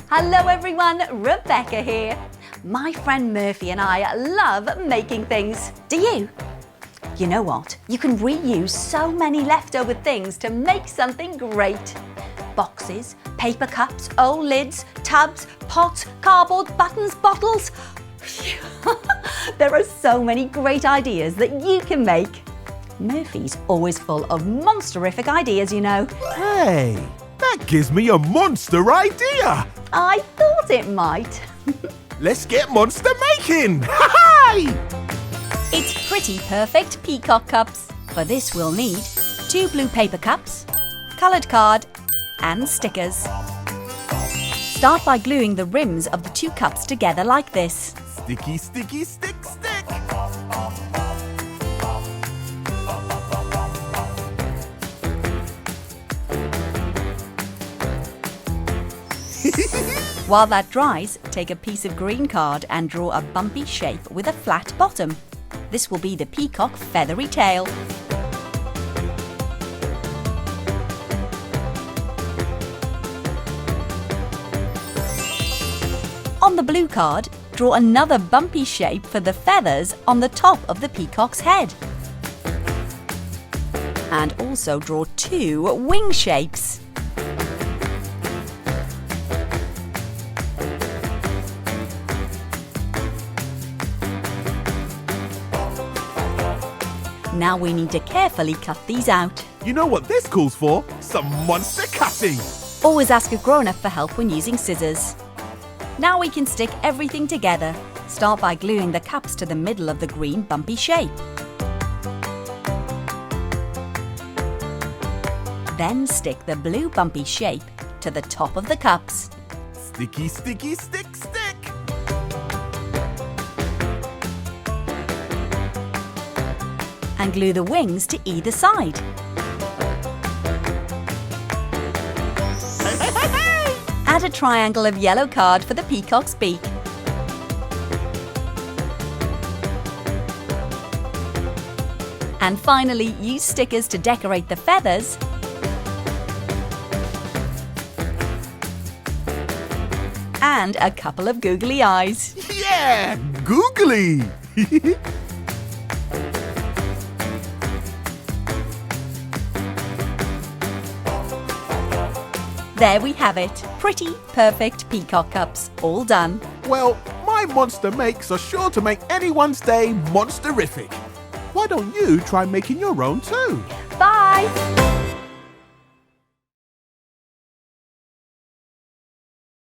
Hello everyone, Rebecca here. My friend Murphy and I love making things. Do you? You know what? You can reuse so many leftover things to make something great. Boxes, paper cups, old lids, tubs, pots, cardboard, buttons, bottles. There are so many great ideas that you can make. Murphy's always full of monsterific ideas, you know. Hey, that gives me a monster idea. I thought it might. Let's get monster making. It's pretty perfect peacock cups. For this we'll need 2 blue paper cups, coloured card and stickers. Start by gluing the rims of the 2 cups together like this. Sticky, sticky, stick, stick. While that dries, take a piece of green card and draw a bumpy shape with a flat bottom. This will be the peacock feathery tail. On the blue card, draw another bumpy shape for the feathers on the top of the peacock's head. And also draw 2 wing shapes. Now we need to carefully cut these out. You know what this calls for? Some monster cutting. Always ask a grown-up for help when using scissors. Now we can stick everything together. Start by gluing the cups to the middle of the green bumpy shape. Then stick the blue bumpy shape to the top of the cups. Sticky, sticky, stick, stick. And glue the wings to either side. Add a triangle of yellow card for the peacock's beak. And finally, use stickers to decorate the feathers. And a couple of googly eyes. Yeah, googly. There we have it. Pretty perfect peacock cups, all done. Well, my monster makes are sure to make anyone's day monsterific. Why don't you try making your own too? Bye!